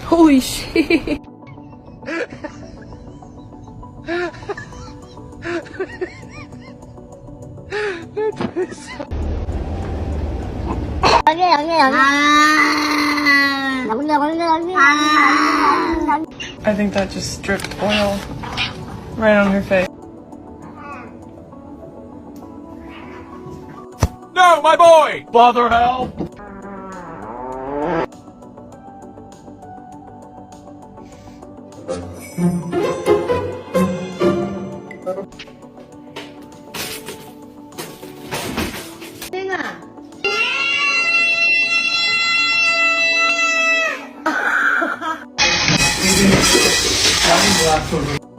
Holy shit. I think that just dripped oil right on her face. No, my boy! Father, help!